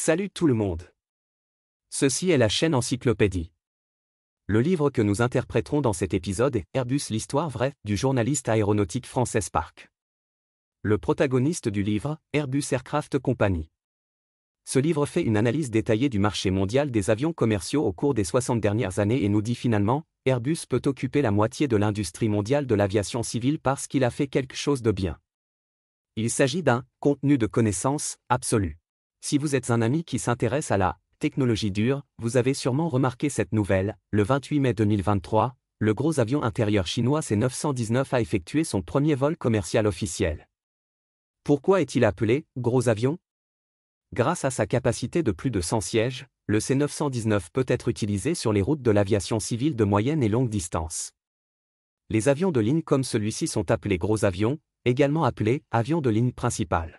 Salut tout le monde. Ceci est la chaîne Encyclopédie. Le livre que nous interpréterons dans cet épisode est Airbus, l'histoire vraie du journaliste aéronautique français Spark. Le protagoniste du livre, Airbus Aircraft Company. Ce livre fait une analyse détaillée du marché mondial des avions commerciaux au cours des 60 dernières années et nous dit finalement, Airbus peut occuper la moitié de l'industrie mondiale de l'aviation civile parce qu'il a fait quelque chose de bien. Il s'agit d'un contenu de connaissance absolu. Si vous êtes un ami qui s'intéresse à la technologie dure, vous avez sûrement remarqué cette nouvelle. Le 28 mai 2023, le gros avion intérieur chinois C919 a effectué son premier vol commercial officiel. Pourquoi est-il appelé gros avion? Grâce à sa capacité de plus de 100 sièges, le C919 peut être utilisé sur les routes de l'aviation civile de moyenne et longue distance. Les avions de ligne comme celui-ci sont appelés gros avions, également appelés avions de ligne principale.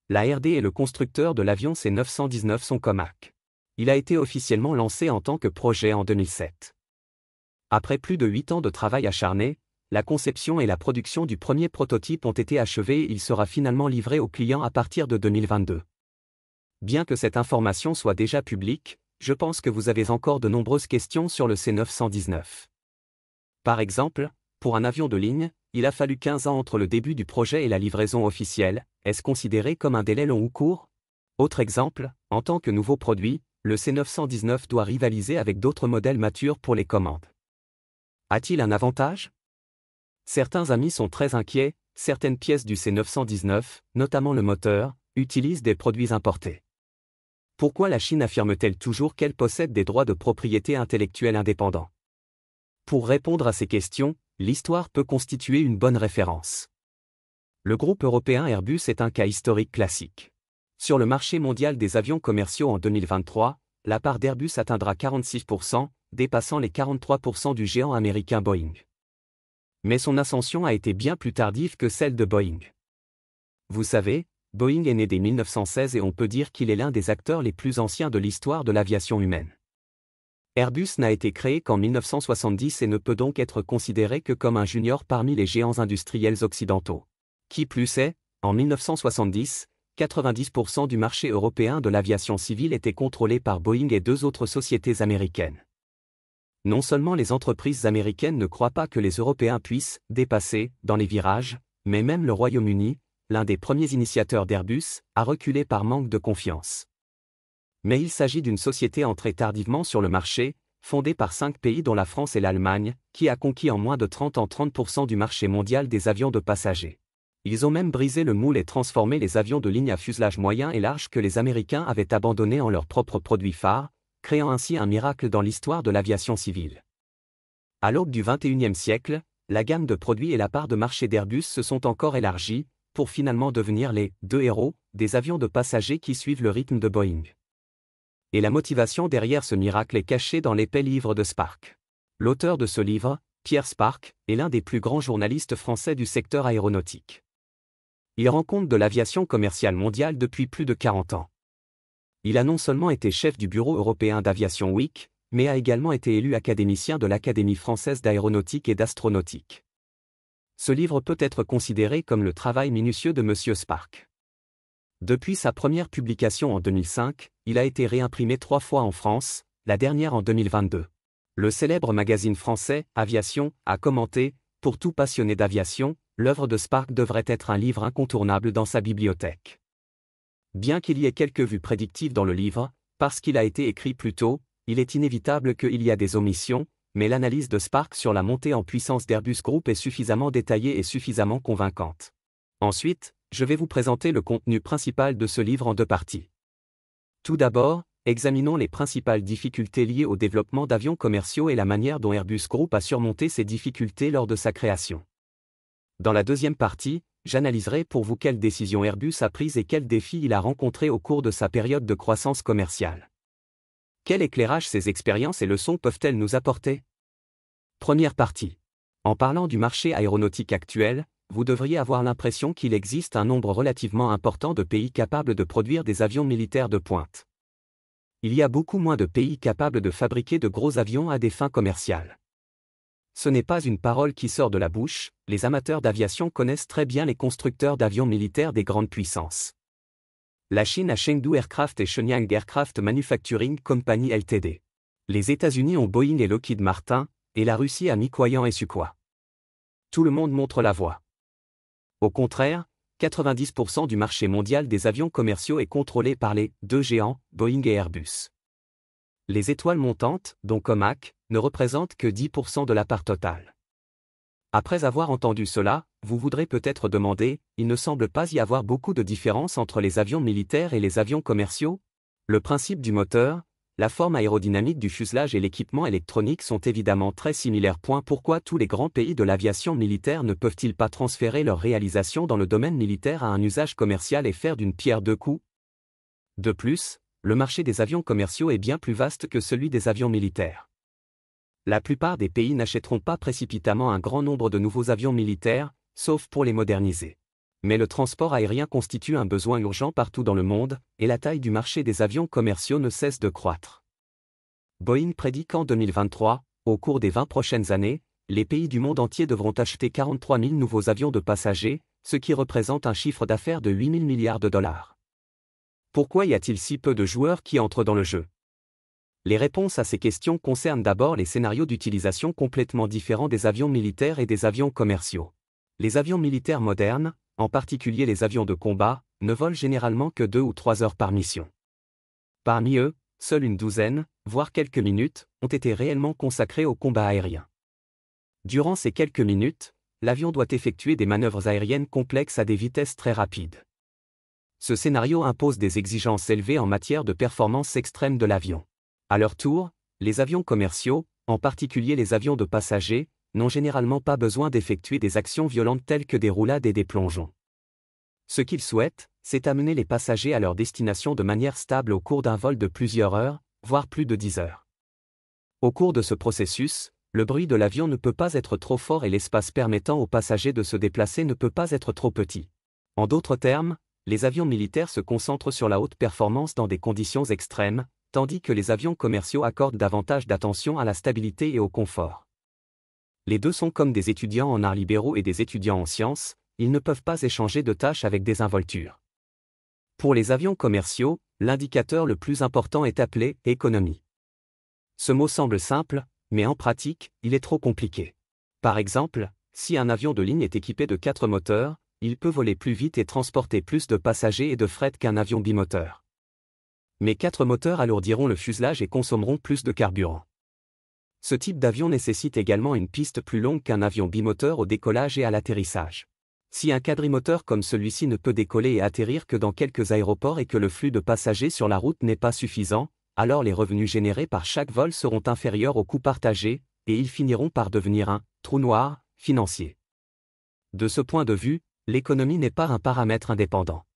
La RD et le constructeur de l'avion C919 sont Comac. Il a été officiellement lancé en tant que projet en 2007. Après plus de 8 ans de travail acharné, la conception et la production du premier prototype ont été achevées et il sera finalement livré aux clients à partir de 2022. Bien que cette information soit déjà publique, je pense que vous avez encore de nombreuses questions sur le C919. Par exemple, pour un avion de ligne, il a fallu 15 ans entre le début du projet et la livraison officielle. Est-ce considéré comme un délai long ou court? Autre exemple, en tant que nouveau produit, le C919 doit rivaliser avec d'autres modèles matures pour les commandes. A-t-il un avantage? Certains amis sont très inquiets, certaines pièces du C919, notamment le moteur, utilisent des produits importés. Pourquoi la Chine affirme-t-elle toujours qu'elle possède des droits de propriété intellectuelle indépendants? Pour répondre à ces questions, l'histoire peut constituer une bonne référence. Le groupe européen Airbus est un cas historique classique. Sur le marché mondial des avions commerciaux en 2023, la part d'Airbus atteindra 46%, dépassant les 43% du géant américain Boeing. Mais son ascension a été bien plus tardive que celle de Boeing. Vous savez, Boeing est né dès 1916 et on peut dire qu'il est l'un des acteurs les plus anciens de l'histoire de l'aviation humaine. Airbus n'a été créé qu'en 1970 et ne peut donc être considéré que comme un junior parmi les géants industriels occidentaux. Qui plus est, en 1970, 90% du marché européen de l'aviation civile était contrôlé par Boeing et deux autres sociétés américaines. Non seulement les entreprises américaines ne croient pas que les Européens puissent dépasser dans les virages, mais même le Royaume-Uni, l'un des premiers initiateurs d'Airbus, a reculé par manque de confiance. Mais il s'agit d'une société entrée tardivement sur le marché, fondée par 5 pays dont la France et l'Allemagne, qui a conquis en moins de 30 ans 30% du marché mondial des avions de passagers. Ils ont même brisé le moule et transformé les avions de ligne à fuselage moyen et large que les Américains avaient abandonnés en leur propre produit phare, créant ainsi un miracle dans l'histoire de l'aviation civile. À l'aube du XXIe siècle, la gamme de produits et la part de marché d'Airbus se sont encore élargies, pour finalement devenir les deux héros des avions de passagers qui suivent le rythme de Boeing. Et la motivation derrière ce miracle est cachée dans l'épais livre de Spark. L'auteur de ce livre, Pierre Spark, est l'un des plus grands journalistes français du secteur aéronautique. Il rend compte de l'aviation commerciale mondiale depuis plus de 40 ans. Il a non seulement été chef du Bureau européen d'aviation WIC, mais a également été élu académicien de l'Académie française d'aéronautique et d'astronautique. Ce livre peut être considéré comme le travail minutieux de M. Spark. Depuis sa première publication en 2005, il a été réimprimé 3 fois en France, la dernière en 2022. Le célèbre magazine français, Aviation, a commenté, pour tout passionné d'aviation, l'œuvre de Spark devrait être un livre incontournable dans sa bibliothèque. Bien qu'il y ait quelques vues prédictives dans le livre, parce qu'il a été écrit plus tôt, il est inévitable qu'il y a des omissions, mais l'analyse de Spark sur la montée en puissance d'Airbus Group est suffisamment détaillée et suffisamment convaincante. Ensuite, je vais vous présenter le contenu principal de ce livre en 2 parties. Tout d'abord, examinons les principales difficultés liées au développement d'avions commerciaux et la manière dont Airbus Group a surmonté ces difficultés lors de sa création. Dans la deuxième partie, j'analyserai pour vous quelles décisions Airbus a prises et quels défis il a rencontrés au cours de sa période de croissance commerciale. Quel éclairage ces expériences et leçons peuvent-elles nous apporter? Première partie. En parlant du marché aéronautique actuel, vous devriez avoir l'impression qu'il existe un nombre relativement important de pays capables de produire des avions militaires de pointe. Il y a beaucoup moins de pays capables de fabriquer de gros avions à des fins commerciales. Ce n'est pas une parole qui sort de la bouche, les amateurs d'aviation connaissent très bien les constructeurs d'avions militaires des grandes puissances. La Chine a Chengdu Aircraft et Shenyang Aircraft Manufacturing Company Ltd. Les États-Unis ont Boeing et Lockheed Martin, et la Russie a Mikoyan et Sukhoi. Tout le monde montre la voie. Au contraire, 90% du marché mondial des avions commerciaux est contrôlé par les deux géants, Boeing et Airbus. Les étoiles montantes, dont Comac, ne représentent que 10% de la part totale. Après avoir entendu cela, vous voudrez peut-être demander, il ne semble pas y avoir beaucoup de différence entre les avions militaires et les avions commerciaux? Le principe du moteur, la forme aérodynamique du fuselage et l'équipement électronique sont évidemment très similaires. Pourquoi tous les grands pays de l'aviation militaire ne peuvent-ils pas transférer leurs réalisations dans le domaine militaire à un usage commercial et faire d'une pierre deux coups? De plus, le marché des avions commerciaux est bien plus vaste que celui des avions militaires. La plupart des pays n'achèteront pas précipitamment un grand nombre de nouveaux avions militaires, sauf pour les moderniser. Mais le transport aérien constitue un besoin urgent partout dans le monde, et la taille du marché des avions commerciaux ne cesse de croître. Boeing prédit qu'en 2023, au cours des 20 prochaines années, les pays du monde entier devront acheter 43 000 nouveaux avions de passagers, ce qui représente un chiffre d'affaires de 8 000 milliards de dollars. Pourquoi y a-t-il si peu de joueurs qui entrent dans le jeu? Les réponses à ces questions concernent d'abord les scénarios d'utilisation complètement différents des avions militaires et des avions commerciaux. Les avions militaires modernes, en particulier les avions de combat, ne volent généralement que 2 ou 3 heures par mission. Parmi eux, seule une douzaine, voire quelques minutes, ont été réellement consacrées au combat aérien. Durant ces quelques minutes, l'avion doit effectuer des manœuvres aériennes complexes à des vitesses très rapides. Ce scénario impose des exigences élevées en matière de performance extrême de l'avion. À leur tour, les avions commerciaux, en particulier les avions de passagers, n'ont généralement pas besoin d'effectuer des actions violentes telles que des roulades et des plongeons. Ce qu'ils souhaitent, c'est amener les passagers à leur destination de manière stable au cours d'un vol de plusieurs heures, voire plus de 10 heures. Au cours de ce processus, le bruit de l'avion ne peut pas être trop fort et l'espace permettant aux passagers de se déplacer ne peut pas être trop petit. En d'autres termes, les avions militaires se concentrent sur la haute performance dans des conditions extrêmes, tandis que les avions commerciaux accordent davantage d'attention à la stabilité et au confort. Les deux sont comme des étudiants en arts libéraux et des étudiants en sciences, ils ne peuvent pas échanger de tâches avec désinvolture. Pour les avions commerciaux, l'indicateur le plus important est appelé « économie ». Ce mot semble simple, mais en pratique, il est trop compliqué. Par exemple, si un avion de ligne est équipé de 4 moteurs, il peut voler plus vite et transporter plus de passagers et de fret qu'un avion bimoteur. Mais 4 moteurs alourdiront le fuselage et consommeront plus de carburant. Ce type d'avion nécessite également une piste plus longue qu'un avion bimoteur au décollage et à l'atterrissage. Si un quadrimoteur comme celui-ci ne peut décoller et atterrir que dans quelques aéroports et que le flux de passagers sur la route n'est pas suffisant, alors les revenus générés par chaque vol seront inférieurs aux coûts partagés, et ils finiront par devenir un « trou noir » financier. De ce point de vue, l'économie n'est pas un paramètre indépendant.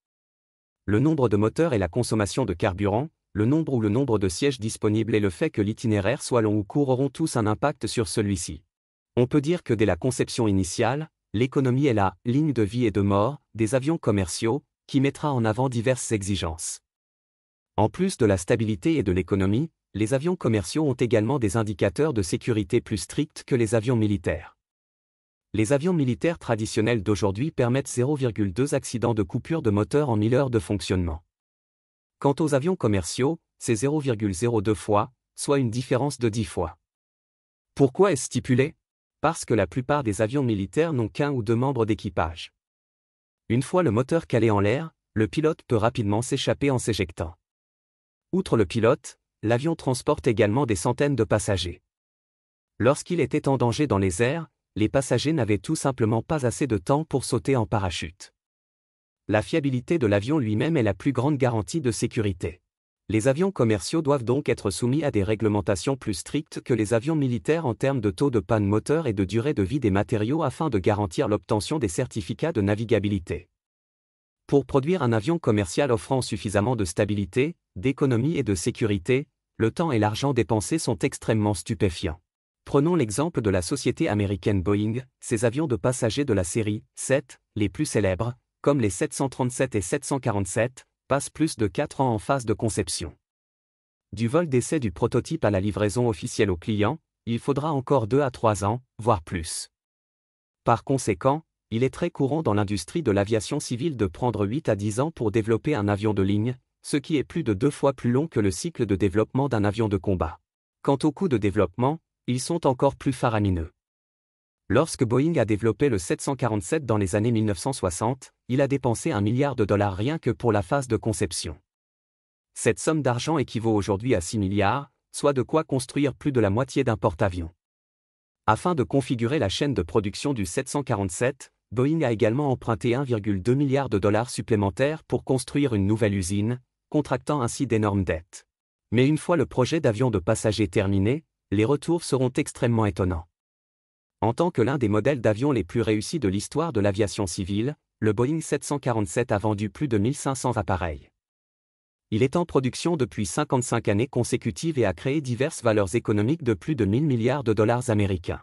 Le nombre de moteurs et la consommation de carburant, le nombre ou le nombre de sièges disponibles et le fait que l'itinéraire soit long ou court auront tous un impact sur celui-ci. On peut dire que dès la conception initiale, l'économie est la ligne de vie et de mort des avions commerciaux, qui mettra en avant diverses exigences. En plus de la stabilité et de l'économie, les avions commerciaux ont également des indicateurs de sécurité plus stricts que les avions militaires. Les avions militaires traditionnels d'aujourd'hui permettent 0,2 accidents de coupure de moteur en 1000 heures de fonctionnement. Quant aux avions commerciaux, c'est 0,02 fois, soit une différence de 10 fois. Pourquoi est-ce stipulé? Parce que la plupart des avions militaires n'ont qu'un ou 2 membres d'équipage. Une fois le moteur calé en l'air, le pilote peut rapidement s'échapper en s'éjectant. Outre le pilote, l'avion transporte également des centaines de passagers. Lorsqu'il était en danger dans les airs, les passagers n'avaient tout simplement pas assez de temps pour sauter en parachute. La fiabilité de l'avion lui-même est la plus grande garantie de sécurité. Les avions commerciaux doivent donc être soumis à des réglementations plus strictes que les avions militaires en termes de taux de panne moteur et de durée de vie des matériaux afin de garantir l'obtention des certificats de navigabilité. Pour produire un avion commercial offrant suffisamment de stabilité, d'économie et de sécurité, le temps et l'argent dépensés sont extrêmement stupéfiants. Prenons l'exemple de la société américaine Boeing, ses avions de passagers de la série 7, les plus célèbres, comme les 737 et 747, passent plus de 4 ans en phase de conception. Du vol d'essai du prototype à la livraison officielle au client, il faudra encore 2 à 3 ans, voire plus. Par conséquent, Il est très courant dans l'industrie de l'aviation civile de prendre 8 à 10 ans pour développer un avion de ligne, ce qui est plus de 2 fois plus long que le cycle de développement d'un avion de combat. Quant aux coûts de développement, ils sont encore plus faramineux. Lorsque Boeing a développé le 747 dans les années 1960, il a dépensé $1 milliard rien que pour la phase de conception. Cette somme d'argent équivaut aujourd'hui à 6 milliards, soit de quoi construire plus de la moitié d'un porte-avions. Afin de configurer la chaîne de production du 747, Boeing a également emprunté $1,2 milliard supplémentaires pour construire une nouvelle usine, contractant ainsi d'énormes dettes. Mais une fois le projet d'avion de passagers terminé, les retours seront extrêmement étonnants. En tant que l'un des modèles d'avions les plus réussis de l'histoire de l'aviation civile, le Boeing 747 a vendu plus de 1500 appareils. Il est en production depuis 55 années consécutives et a créé diverses valeurs économiques de plus de 1000 milliards de dollars américains.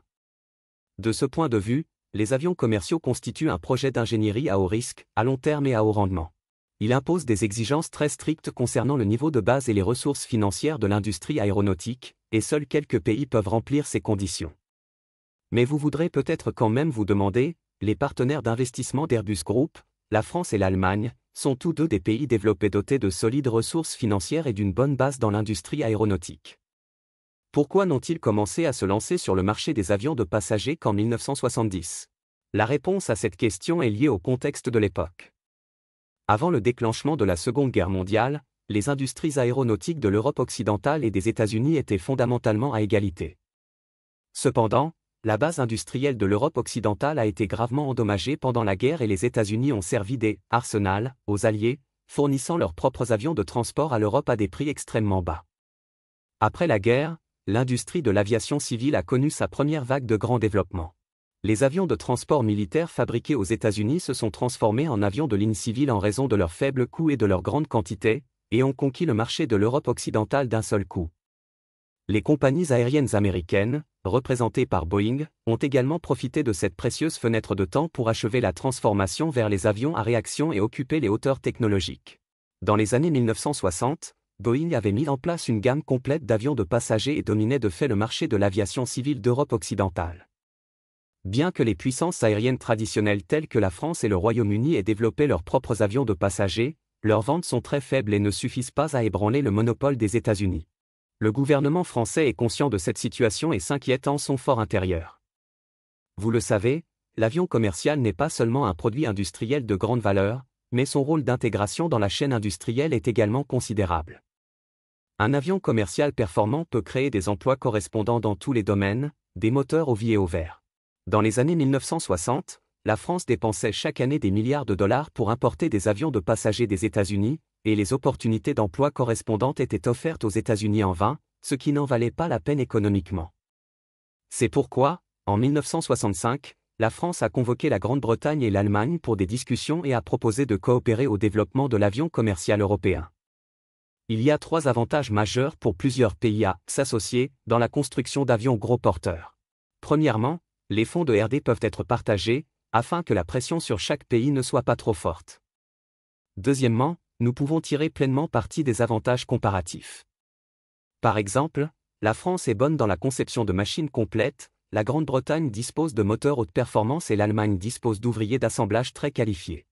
De ce point de vue, les avions commerciaux constituent un projet d'ingénierie à haut risque, à long terme et à haut rendement. Il impose des exigences très strictes concernant le niveau de base et les ressources financières de l'industrie aéronautique, et seuls quelques pays peuvent remplir ces conditions. Mais vous voudrez peut-être quand même vous demander, les partenaires d'investissement d'Airbus Group, la France et l'Allemagne, sont tous deux des pays développés dotés de solides ressources financières et d'une bonne base dans l'industrie aéronautique. Pourquoi n'ont-ils commencé à se lancer sur le marché des avions de passagers qu'en 1970 ? La réponse à cette question est liée au contexte de l'époque. Avant le déclenchement de la Seconde Guerre mondiale, les industries aéronautiques de l'Europe occidentale et des États-Unis étaient fondamentalement à égalité. Cependant, la base industrielle de l'Europe occidentale a été gravement endommagée pendant la guerre et les États-Unis ont servi d'arsenal aux Alliés, fournissant leurs propres avions de transport à l'Europe à des prix extrêmement bas. Après la guerre, l'industrie de l'aviation civile a connu sa première vague de grand développement. Les avions de transport militaire fabriqués aux États-Unis se sont transformés en avions de ligne civile en raison de leur faible coût et de leur grande quantité, et ont conquis le marché de l'Europe occidentale d'un seul coup. Les compagnies aériennes américaines, représentées par Boeing, ont également profité de cette précieuse fenêtre de temps pour achever la transformation vers les avions à réaction et occuper les hauteurs technologiques. Dans les années 1960, Boeing avait mis en place une gamme complète d'avions de passagers et dominait de fait le marché de l'aviation civile d'Europe occidentale. Bien que les puissances aériennes traditionnelles telles que la France et le Royaume-Uni aient développé leurs propres avions de passagers, leurs ventes sont très faibles et ne suffisent pas à ébranler le monopole des États-Unis. Le gouvernement français est conscient de cette situation et s'inquiète en son fort intérieur. Vous le savez, l'avion commercial n'est pas seulement un produit industriel de grande valeur, mais son rôle d'intégration dans la chaîne industrielle est également considérable. Un avion commercial performant peut créer des emplois correspondants dans tous les domaines, des moteurs aux vies et aux verres. Dans les années 1960, la France dépensait chaque année des milliards de dollars pour importer des avions de passagers des États-Unis, et les opportunités d'emploi correspondantes étaient offertes aux États-Unis en vain, ce qui n'en valait pas la peine économiquement. C'est pourquoi, en 1965, la France a convoqué la Grande-Bretagne et l'Allemagne pour des discussions et a proposé de coopérer au développement de l'avion commercial européen. Il y a 3 avantages majeurs pour plusieurs pays à s'associer dans la construction d'avions gros porteurs. Premièrement, les fonds de R&D peuvent être partagés, afin que la pression sur chaque pays ne soit pas trop forte. Deuxièmement, nous pouvons tirer pleinement parti des avantages comparatifs. Par exemple, la France est bonne dans la conception de machines complètes, la Grande-Bretagne dispose de moteurs haute performance et l'Allemagne dispose d'ouvriers d'assemblage très qualifiés.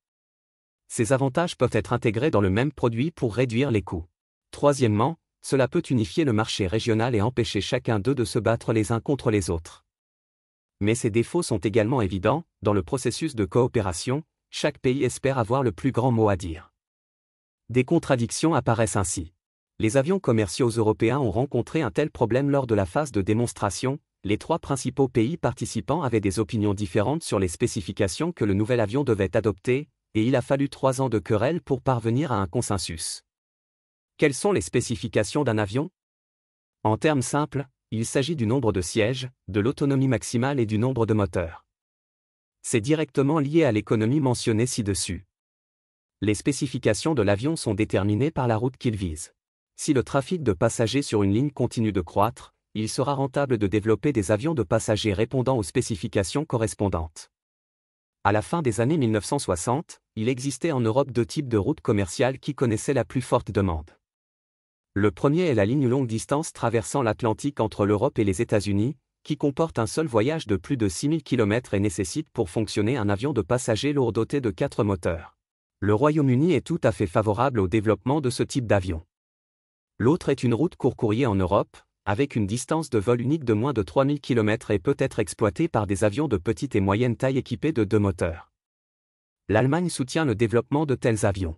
Ces avantages peuvent être intégrés dans le même produit pour réduire les coûts. Troisièmement, cela peut unifier le marché régional et empêcher chacun d'eux de se battre les uns contre les autres. Mais ces défauts sont également évidents, dans le processus de coopération, chaque pays espère avoir le plus grand mot à dire. Des contradictions apparaissent ainsi. Les avions commerciaux européens ont rencontré un tel problème lors de la phase de démonstration, les 3 principaux pays participants avaient des opinions différentes sur les spécifications que le nouvel avion devait adopter, et il a fallu 3 ans de querelle pour parvenir à un consensus. Quelles sont les spécifications d'un avion ? En termes simples, il s'agit du nombre de sièges, de l'autonomie maximale et du nombre de moteurs. C'est directement lié à l'économie mentionnée ci-dessus. Les spécifications de l'avion sont déterminées par la route qu'il vise. Si le trafic de passagers sur une ligne continue de croître, il sera rentable de développer des avions de passagers répondant aux spécifications correspondantes. À la fin des années 1960, il existait en Europe 2 types de routes commerciales qui connaissaient la plus forte demande. Le premier est la ligne longue distance traversant l'Atlantique entre l'Europe et les États-Unis, qui comporte un seul voyage de plus de 6000 km et nécessite pour fonctionner un avion de passagers lourd doté de 4 moteurs. Le Royaume-Uni est tout à fait favorable au développement de ce type d'avion. L'autre est une route court courrier en Europe, avec une distance de vol unique de moins de 3000 km et peut être exploitée par des avions de petite et moyenne taille équipés de 2 moteurs. L'Allemagne soutient le développement de tels avions.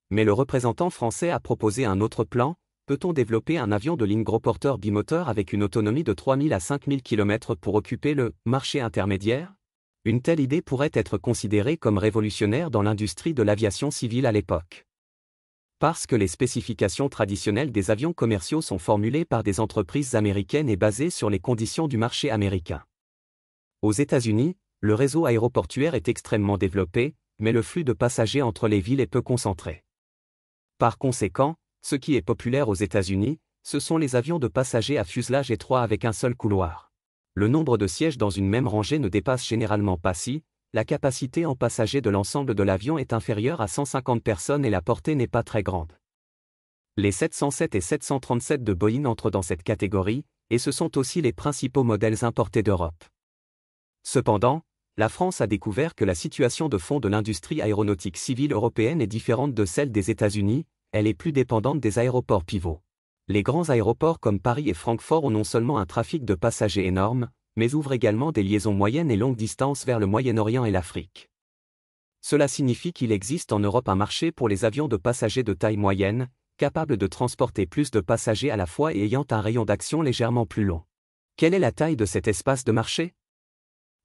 Mais le représentant français a proposé un autre plan. Peut-on développer un avion de ligne gros porteur bimoteur avec une autonomie de 3000 à 5000 km pour occuper le marché intermédiaire? Une telle idée pourrait être considérée comme révolutionnaire dans l'industrie de l'aviation civile à l'époque. Parce que les spécifications traditionnelles des avions commerciaux sont formulées par des entreprises américaines et basées sur les conditions du marché américain. Aux États-Unis, le réseau aéroportuaire est extrêmement développé, mais le flux de passagers entre les villes est peu concentré. Par conséquent, ce qui est populaire aux États-Unis, ce sont les avions de passagers à fuselage étroit avec un seul couloir. Le nombre de sièges dans une même rangée ne dépasse généralement pas si, la capacité en passagers de l'ensemble de l'avion est inférieure à 150 personnes et la portée n'est pas très grande. Les 707 et 737 de Boeing entrent dans cette catégorie, et ce sont aussi les principaux modèles importés d'Europe. Cependant, la France a découvert que la situation de fond de l'industrie aéronautique civile européenne est différente de celle des États-Unis, elle est plus dépendante des aéroports pivots. Les grands aéroports comme Paris et Francfort ont non seulement un trafic de passagers énorme, mais ouvrent également des liaisons moyennes et longues distances vers le Moyen-Orient et l'Afrique. Cela signifie qu'il existe en Europe un marché pour les avions de passagers de taille moyenne, capables de transporter plus de passagers à la fois et ayant un rayon d'action légèrement plus long. Quelle est la taille de cet espace de marché?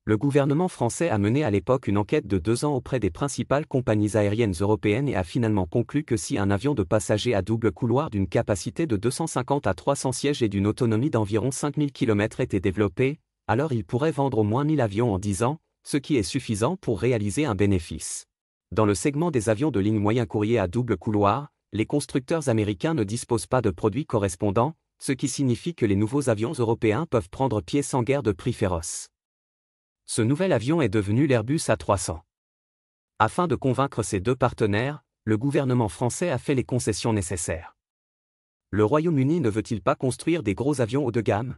Le gouvernement français a mené à l'époque une enquête de 2 ans auprès des principales compagnies aériennes européennes et a finalement conclu que si un avion de passagers à double couloir d'une capacité de 250 à 300 sièges et d'une autonomie d'environ 5000 km était développé, alors il pourrait vendre au moins 1000 avions en 10 ans, ce qui est suffisant pour réaliser un bénéfice. Dans le segment des avions de ligne moyen courrier à double couloir, les constructeurs américains ne disposent pas de produits correspondants, ce qui signifie que les nouveaux avions européens peuvent prendre pied sans guerre de prix féroce. Ce nouvel avion est devenu l'Airbus A300. Afin de convaincre ses deux partenaires, le gouvernement français a fait les concessions nécessaires. Le Royaume-Uni ne veut-il pas construire des gros avions haut de gamme?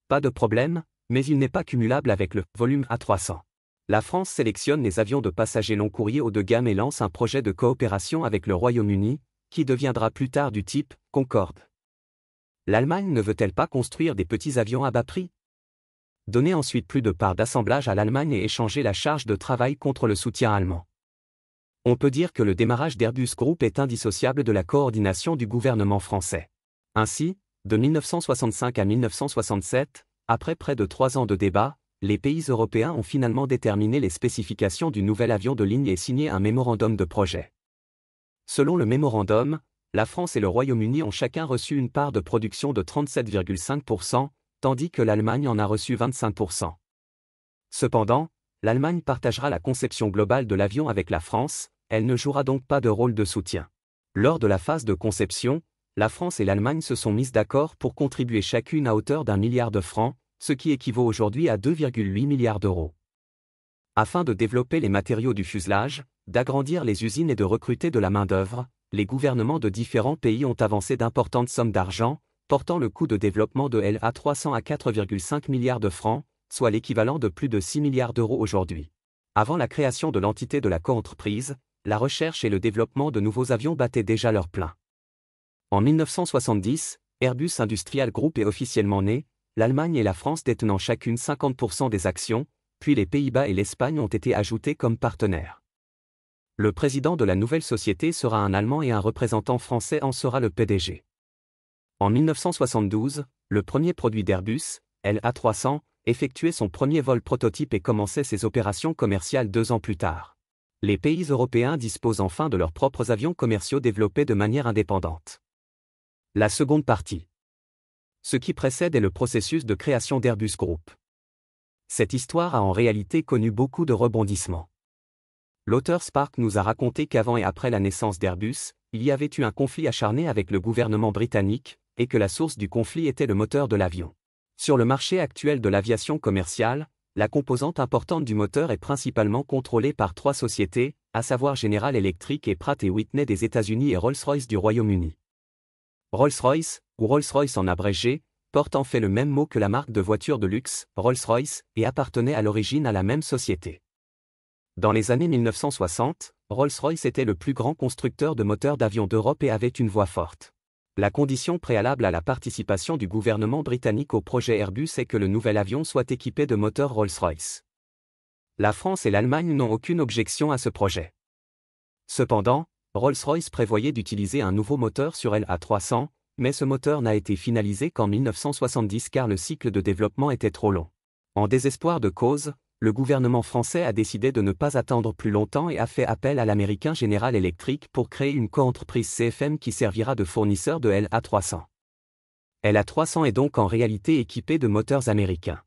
Pas de problème, mais il n'est pas cumulable avec le volume A300. La France sélectionne les avions de passagers long courrier haut de gamme et lance un projet de coopération avec le Royaume-Uni, qui deviendra plus tard du type Concorde. L'Allemagne ne veut-elle pas construire des petits avions à bas prix? Donner ensuite plus de parts d'assemblage à l'Allemagne et échanger la charge de travail contre le soutien allemand. On peut dire que le démarrage d'Airbus Group est indissociable de la coordination du gouvernement français. Ainsi, de 1965 à 1967, après près de 3 ans de débats, les pays européens ont finalement déterminé les spécifications du nouvel avion de ligne et signé un mémorandum de projet. Selon le mémorandum, la France et le Royaume-Uni ont chacun reçu une part de production de 37,5%, tandis que l'Allemagne en a reçu 25%. Cependant, l'Allemagne partagera la conception globale de l'avion avec la France, elle ne jouera donc pas de rôle de soutien. Lors de la phase de conception, la France et l'Allemagne se sont mises d'accord pour contribuer chacune à hauteur d'1 milliard de francs, ce qui équivaut aujourd'hui à 2,8 milliards d'euros. Afin de développer les matériaux du fuselage, d'agrandir les usines et de recruter de la main-d'œuvre, les gouvernements de différents pays ont avancé d'importantes sommes d'argent, portant le coût de développement de l'A300 à 4,5 milliards de francs, soit l'équivalent de plus de 6 milliards d'euros aujourd'hui. Avant la création de l'entité de la coentreprise, la recherche et le développement de nouveaux avions battaient déjà leur plein. En 1970, Airbus Industrial Group est officiellement né, l'Allemagne et la France détenant chacune 50% des actions, puis les Pays-Bas et l'Espagne ont été ajoutés comme partenaires. Le président de la nouvelle société sera un Allemand et un représentant français en sera le PDG. En 1972, le premier produit d'Airbus, l'A300, effectuait son premier vol prototype et commençait ses opérations commerciales 2 ans plus tard. Les pays européens disposent enfin de leurs propres avions commerciaux développés de manière indépendante. La seconde partie. Ce qui précède est le processus de création d'Airbus Group. Cette histoire a en réalité connu beaucoup de rebondissements. L'auteur Spark nous a raconté qu'avant et après la naissance d'Airbus, il y avait eu un conflit acharné avec le gouvernement britannique, et que la source du conflit était le moteur de l'avion. Sur le marché actuel de l'aviation commerciale, la composante importante du moteur est principalement contrôlée par 3 sociétés, à savoir General Electric et Pratt & Whitney des États-Unis et Rolls-Royce du Royaume-Uni. Rolls-Royce, ou Rolls-Royce en abrégé, portant fait le même mot que la marque de voiture de luxe, Rolls-Royce, et appartenait à l'origine à la même société. Dans les années 1960, Rolls-Royce était le plus grand constructeur de moteurs d'avions d'Europe et avait une voix forte. La condition préalable à la participation du gouvernement britannique au projet Airbus est que le nouvel avion soit équipé de moteurs Rolls-Royce. La France et l'Allemagne n'ont aucune objection à ce projet. Cependant, Rolls-Royce prévoyait d'utiliser un nouveau moteur sur l'A300, mais ce moteur n'a été finalisé qu'en 1970 car le cycle de développement était trop long. En désespoir de cause, le gouvernement français a décidé de ne pas attendre plus longtemps et a fait appel à l'américain General Electric pour créer une coentreprise CFM qui servira de fournisseur de l'A300. l'A300 est donc en réalité équipé de moteurs américains.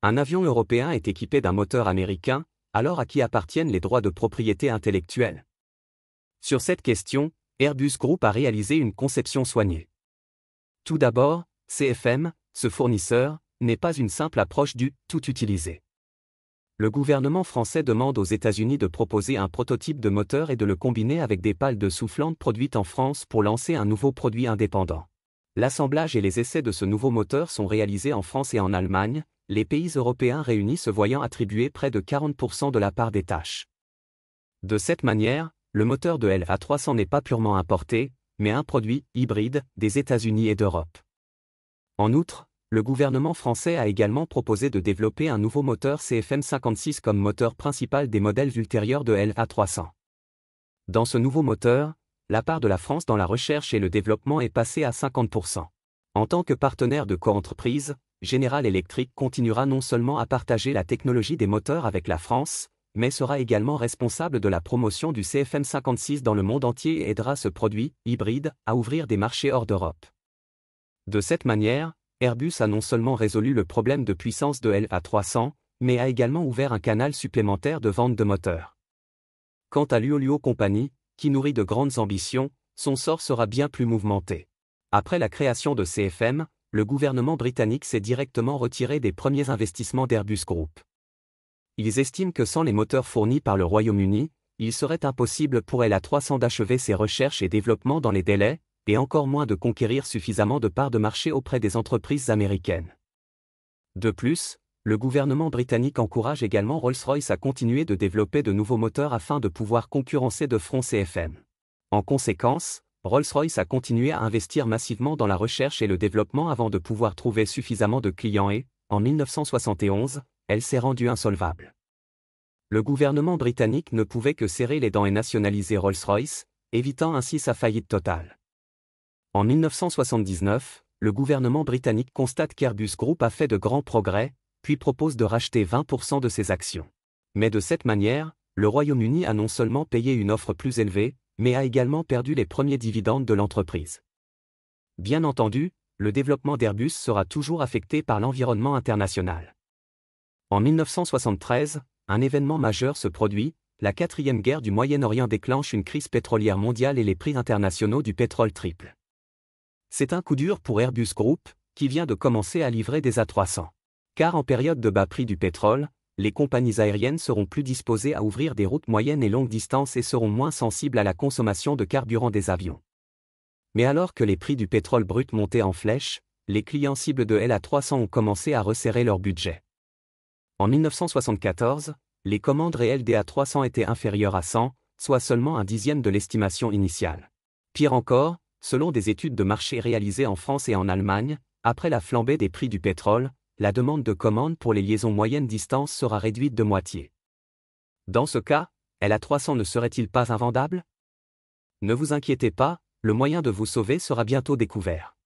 Un avion européen est équipé d'un moteur américain, alors à qui appartiennent les droits de propriété intellectuelle? Sur cette question, Airbus Group a réalisé une conception soignée. Tout d'abord, CFM, ce fournisseur, n'est pas une simple approche du « tout utiliser ». Le gouvernement français demande aux États-Unis de proposer un prototype de moteur et de le combiner avec des pales de soufflante produites en France pour lancer un nouveau produit indépendant. L'assemblage et les essais de ce nouveau moteur sont réalisés en France et en Allemagne, les pays européens réunis se voyant attribuer près de 40% de la part des tâches. De cette manière, le moteur de l'A300 n'est pas purement importé, mais un produit hybride des États-Unis et d'Europe. En outre, le gouvernement français a également proposé de développer un nouveau moteur CFM56 comme moteur principal des modèles ultérieurs de l'A300. Dans ce nouveau moteur, la part de la France dans la recherche et le développement est passée à 50%. En tant que partenaire de coentreprise, General Electric continuera non seulement à partager la technologie des moteurs avec la France, mais sera également responsable de la promotion du CFM56 dans le monde entier et aidera ce produit, hybride, à ouvrir des marchés hors d'Europe. De cette manière, Airbus a non seulement résolu le problème de puissance de l'A300, mais a également ouvert un canal supplémentaire de vente de moteurs. Quant à l'Uoluo Company, qui nourrit de grandes ambitions, son sort sera bien plus mouvementé. Après la création de CFM, le gouvernement britannique s'est directement retiré des premiers investissements d'Airbus Group. Ils estiment que sans les moteurs fournis par le Royaume-Uni, il serait impossible pour l'A300 d'achever ses recherches et développements dans les délais, et encore moins de conquérir suffisamment de parts de marché auprès des entreprises américaines. De plus, le gouvernement britannique encourage également Rolls-Royce à continuer de développer de nouveaux moteurs afin de pouvoir concurrencer de front CFM. En conséquence, Rolls-Royce a continué à investir massivement dans la recherche et le développement avant de pouvoir trouver suffisamment de clients et, en 1971, elle s'est rendue insolvable. Le gouvernement britannique ne pouvait que serrer les dents et nationaliser Rolls-Royce, évitant ainsi sa faillite totale. En 1979, le gouvernement britannique constate qu'Airbus Group a fait de grands progrès, puis propose de racheter 20% de ses actions. Mais de cette manière, le Royaume-Uni a non seulement payé une offre plus élevée, mais a également perdu les premiers dividendes de l'entreprise. Bien entendu, le développement d'Airbus sera toujours affecté par l'environnement international. En 1973, un événement majeur se produit, la quatrième guerre du Moyen-Orient déclenche une crise pétrolière mondiale et les prix internationaux du pétrole triplent. C'est un coup dur pour Airbus Group, qui vient de commencer à livrer des A300. Car en période de bas prix du pétrole, les compagnies aériennes seront plus disposées à ouvrir des routes moyennes et longues distances et seront moins sensibles à la consommation de carburant des avions. Mais alors que les prix du pétrole brut montaient en flèche, les clients cibles de l'A300 ont commencé à resserrer leur budget. En 1974, les commandes réelles des A300 étaient inférieures à 100, soit seulement un dixième de l'estimation initiale. Pire encore, selon des études de marché réalisées en France et en Allemagne, après la flambée des prix du pétrole, la demande de commandes pour les liaisons moyenne distance sera réduite de moitié. Dans ce cas, l'A300 ne serait-il pas invendable? Ne vous inquiétez pas, le moyen de vous sauver sera bientôt découvert.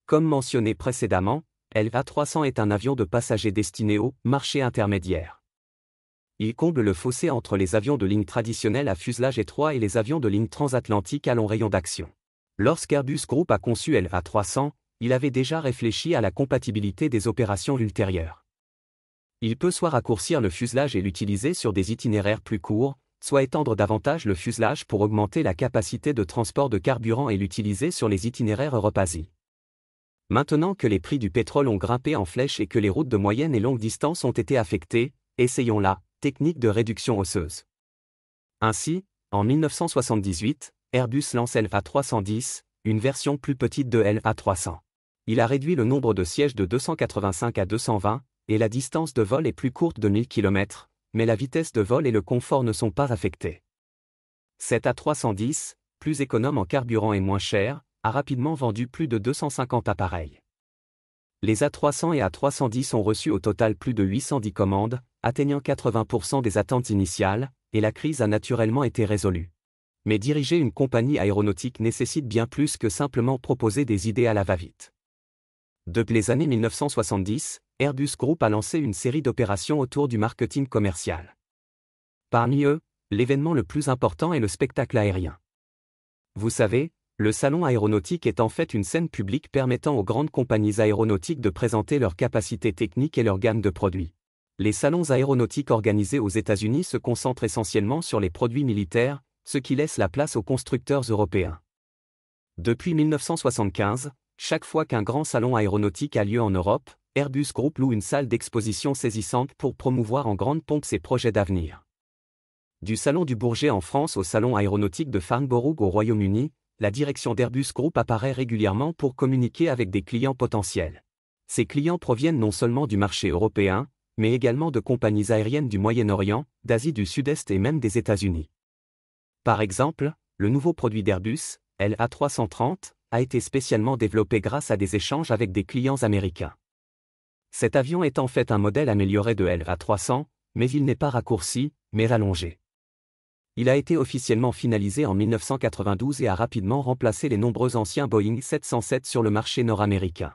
Comme mentionné précédemment, l'A300 est un avion de passagers destiné au marché intermédiaire. Il comble le fossé entre les avions de ligne traditionnels à fuselage étroit et les avions de ligne transatlantique à long rayon d'action. Lorsqu'Airbus Group a conçu l'A300, il avait déjà réfléchi à la compatibilité des opérations ultérieures. Il peut soit raccourcir le fuselage et l'utiliser sur des itinéraires plus courts, soit étendre davantage le fuselage pour augmenter la capacité de transport de carburant et l'utiliser sur les itinéraires Europe-Asie. Maintenant que les prix du pétrole ont grimpé en flèche et que les routes de moyenne et longue distance ont été affectées, essayons la technique de réduction osseuse. Ainsi, en 1978, Airbus lance l'A310, une version plus petite de l'A300. Il a réduit le nombre de sièges de 285 à 220, et la distance de vol est plus courte de 1000 km, mais la vitesse de vol et le confort ne sont pas affectés. Cet A310, plus économe en carburant et moins cher, a rapidement vendu plus de 250 appareils. Les A300 et A310 ont reçu au total plus de 810 commandes, atteignant 80% des attentes initiales, et la crise a naturellement été résolue. Mais diriger une compagnie aéronautique nécessite bien plus que simplement proposer des idées à la va-vite. Depuis les années 1970, Airbus Group a lancé une série d'opérations autour du marketing commercial. Parmi eux, l'événement le plus important est le spectacle aérien. Vous savez, le salon aéronautique est en fait une scène publique permettant aux grandes compagnies aéronautiques de présenter leurs capacités techniques et leur gamme de produits. Les salons aéronautiques organisés aux États-Unis se concentrent essentiellement sur les produits militaires, ce qui laisse la place aux constructeurs européens. Depuis 1975, chaque fois qu'un grand salon aéronautique a lieu en Europe, Airbus Group loue une salle d'exposition saisissante pour promouvoir en grande pompe ses projets d'avenir. Du salon du Bourget en France au salon aéronautique de Farnborough au Royaume-Uni, la direction d'Airbus Group apparaît régulièrement pour communiquer avec des clients potentiels. Ces clients proviennent non seulement du marché européen, mais également de compagnies aériennes du Moyen-Orient, d'Asie du Sud-Est et même des États-Unis. Par exemple, le nouveau produit d'Airbus, l'A330, a été spécialement développé grâce à des échanges avec des clients américains. Cet avion est en fait un modèle amélioré de l'A300, mais il n'est pas raccourci, mais rallongé. Il a été officiellement finalisé en 1992 et a rapidement remplacé les nombreux anciens Boeing 707 sur le marché nord-américain.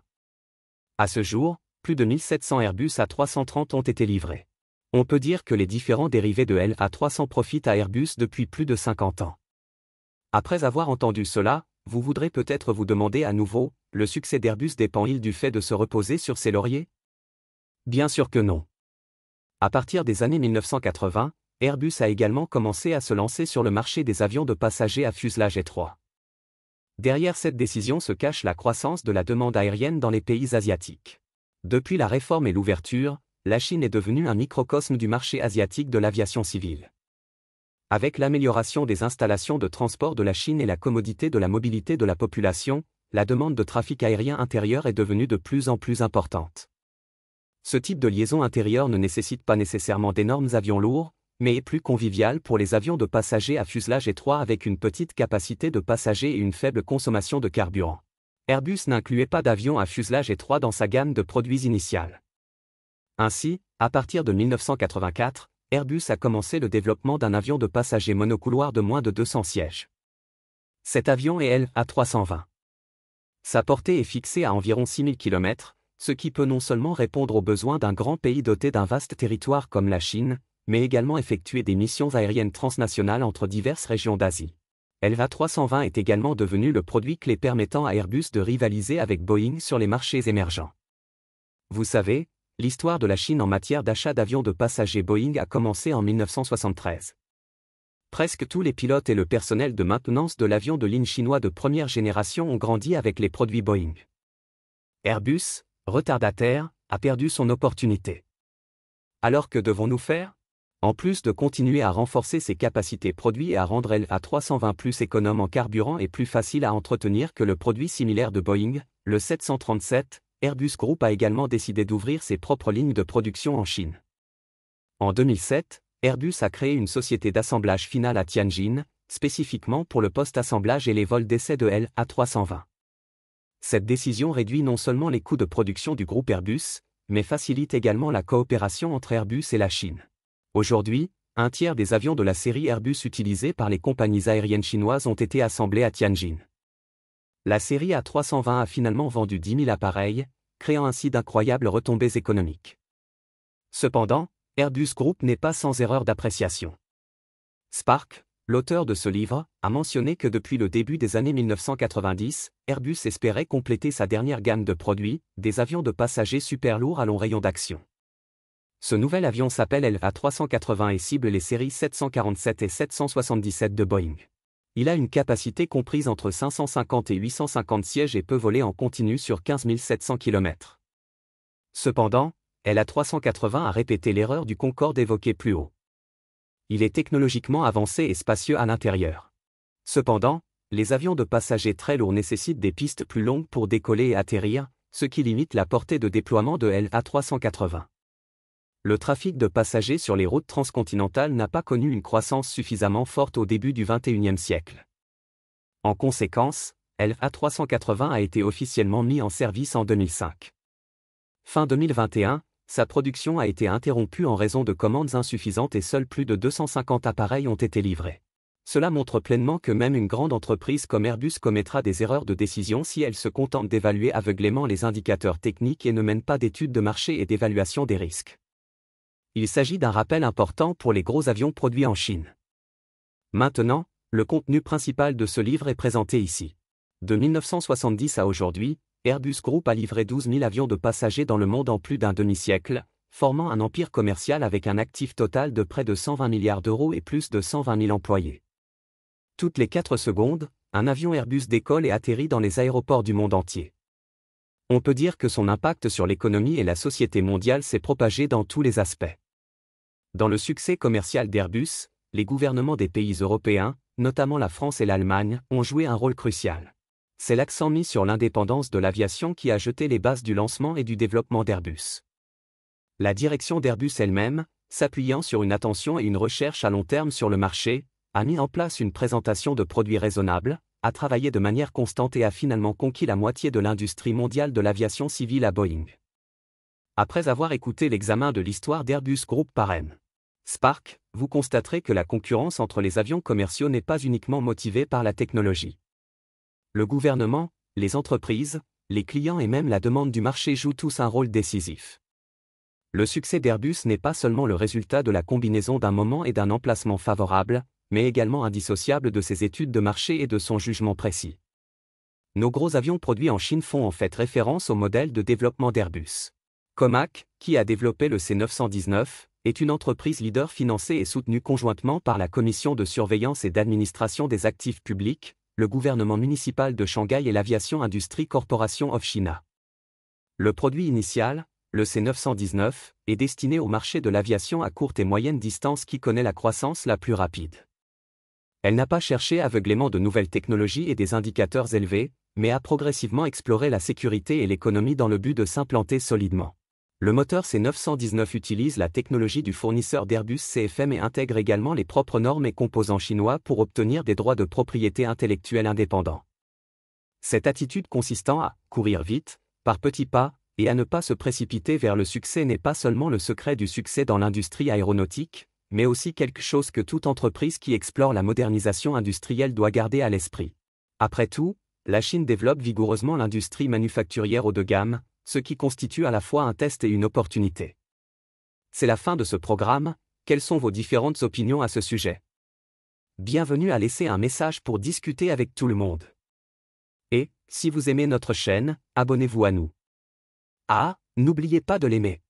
À ce jour, plus de 1700 Airbus A330 ont été livrés. On peut dire que les différents dérivés de l'A300 profitent à Airbus depuis plus de 50 ans. Après avoir entendu cela, vous voudrez peut-être vous demander à nouveau, le succès d'Airbus dépend-il du fait de se reposer sur ses lauriers? Bien sûr que non. À partir des années 1980, Airbus a également commencé à se lancer sur le marché des avions de passagers à fuselage étroit. Derrière cette décision se cache la croissance de la demande aérienne dans les pays asiatiques. Depuis la réforme et l'ouverture, la Chine est devenue un microcosme du marché asiatique de l'aviation civile. Avec l'amélioration des installations de transport de la Chine et la commodité de la mobilité de la population, la demande de trafic aérien intérieur est devenue de plus en plus importante. Ce type de liaison intérieure ne nécessite pas nécessairement d'énormes avions lourds, mais est plus convivial pour les avions de passagers à fuselage étroit avec une petite capacité de passagers et une faible consommation de carburant. Airbus n'incluait pas d'avions à fuselage étroit dans sa gamme de produits initiale. Ainsi, à partir de 1984, Airbus a commencé le développement d'un avion de passagers monocouloir de moins de 200 sièges. Cet avion est l'A320. Sa portée est fixée à environ 6000 km, ce qui peut non seulement répondre aux besoins d'un grand pays doté d'un vaste territoire comme la Chine, mais également effectuer des missions aériennes transnationales entre diverses régions d'Asie. l'A320 est également devenu le produit clé permettant à Airbus de rivaliser avec Boeing sur les marchés émergents. Vous savez, l'histoire de la Chine en matière d'achat d'avions de passagers Boeing a commencé en 1973. Presque tous les pilotes et le personnel de maintenance de l'avion de ligne chinois de première génération ont grandi avec les produits Boeing. Airbus, retardataire, a perdu son opportunité. Alors que devons-nous faire? En plus de continuer à renforcer ses capacités produits et à rendre l'A320 plus économe en carburant et plus facile à entretenir que le produit similaire de Boeing, le 737, Airbus Group a également décidé d'ouvrir ses propres lignes de production en Chine. En 2007, Airbus a créé une société d'assemblage final à Tianjin, spécifiquement pour le post-assemblage et les vols d'essai de l'A320. Cette décision réduit non seulement les coûts de production du groupe Airbus, mais facilite également la coopération entre Airbus et la Chine. Aujourd'hui, un tiers des avions de la série Airbus utilisés par les compagnies aériennes chinoises ont été assemblés à Tianjin. La série A320 a finalement vendu 10 000 appareils, créant ainsi d'incroyables retombées économiques. Cependant, Airbus Group n'est pas sans erreur d'appréciation. Spark, l'auteur de ce livre, a mentionné que depuis le début des années 1990, Airbus espérait compléter sa dernière gamme de produits, des avions de passagers super lourds à long rayon d'action. Ce nouvel avion s'appelle l'A380 et cible les séries 747 et 777 de Boeing. Il a une capacité comprise entre 550 et 850 sièges et peut voler en continu sur 15 700 km. Cependant, l'A380 a répété l'erreur du Concorde évoquée plus haut. Il est technologiquement avancé et spacieux à l'intérieur. Cependant, les avions de passagers très lourds nécessitent des pistes plus longues pour décoller et atterrir, ce qui limite la portée de déploiement de l'A380. Le trafic de passagers sur les routes transcontinentales n'a pas connu une croissance suffisamment forte au début du XXIe siècle. En conséquence, l'A380 a été officiellement mis en service en 2005. Fin 2021, sa production a été interrompue en raison de commandes insuffisantes et seuls plus de 250 appareils ont été livrés. Cela montre pleinement que même une grande entreprise comme Airbus commettra des erreurs de décision si elle se contente d'évaluer aveuglément les indicateurs techniques et ne mène pas d'études de marché et d'évaluation des risques. Il s'agit d'un rappel important pour les gros avions produits en Chine. Maintenant, le contenu principal de ce livre est présenté ici. De 1970 à aujourd'hui, Airbus Group a livré 12 000 avions de passagers dans le monde en plus d'un demi-siècle, formant un empire commercial avec un actif total de près de 120 milliards d'euros et plus de 120 000 employés. Toutes les 4 secondes, un avion Airbus décolle et atterrit dans les aéroports du monde entier. On peut dire que son impact sur l'économie et la société mondiale s'est propagé dans tous les aspects. Dans le succès commercial d'Airbus, les gouvernements des pays européens, notamment la France et l'Allemagne, ont joué un rôle crucial. C'est l'accent mis sur l'indépendance de l'aviation qui a jeté les bases du lancement et du développement d'Airbus. La direction d'Airbus elle-même, s'appuyant sur une attention et une recherche à long terme sur le marché, a mis en place une présentation de produits raisonnables, a travaillé de manière constante et a finalement conquis la moitié de l'industrie mondiale de l'aviation civile à Boeing. Après avoir écouté l'examen de l'histoire d'Airbus Group par M. Spark, vous constaterez que la concurrence entre les avions commerciaux n'est pas uniquement motivée par la technologie. Le gouvernement, les entreprises, les clients et même la demande du marché jouent tous un rôle décisif. Le succès d'Airbus n'est pas seulement le résultat de la combinaison d'un moment et d'un emplacement favorable, mais également indissociable de ses études de marché et de son jugement précis. Nos gros avions produits en Chine font en fait référence au modèle de développement d'Airbus. Comac, qui a développé le C919, est une entreprise leader financée et soutenue conjointement par la Commission de surveillance et d'administration des actifs publics, le gouvernement municipal de Shanghai et l'Aviation Industrie Corporation of China. Le produit initial, le C919, est destiné au marché de l'aviation à courte et moyenne distance qui connaît la croissance la plus rapide. Elle n'a pas cherché aveuglément de nouvelles technologies et des indicateurs élevés, mais a progressivement exploré la sécurité et l'économie dans le but de s'implanter solidement. Le moteur C919 utilise la technologie du fournisseur d'Airbus CFM et intègre également les propres normes et composants chinois pour obtenir des droits de propriété intellectuelle indépendants. Cette attitude consistant à courir vite, par petits pas, et à ne pas se précipiter vers le succès n'est pas seulement le secret du succès dans l'industrie aéronautique, mais aussi quelque chose que toute entreprise qui explore la modernisation industrielle doit garder à l'esprit. Après tout, la Chine développe vigoureusement l'industrie manufacturière haut de gamme, ce qui constitue à la fois un test et une opportunité. C'est la fin de ce programme, quelles sont vos différentes opinions à ce sujet? Bienvenue à laisser un message pour discuter avec tout le monde. Et, si vous aimez notre chaîne, abonnez-vous à nous. Ah, n'oubliez pas de l'aimer.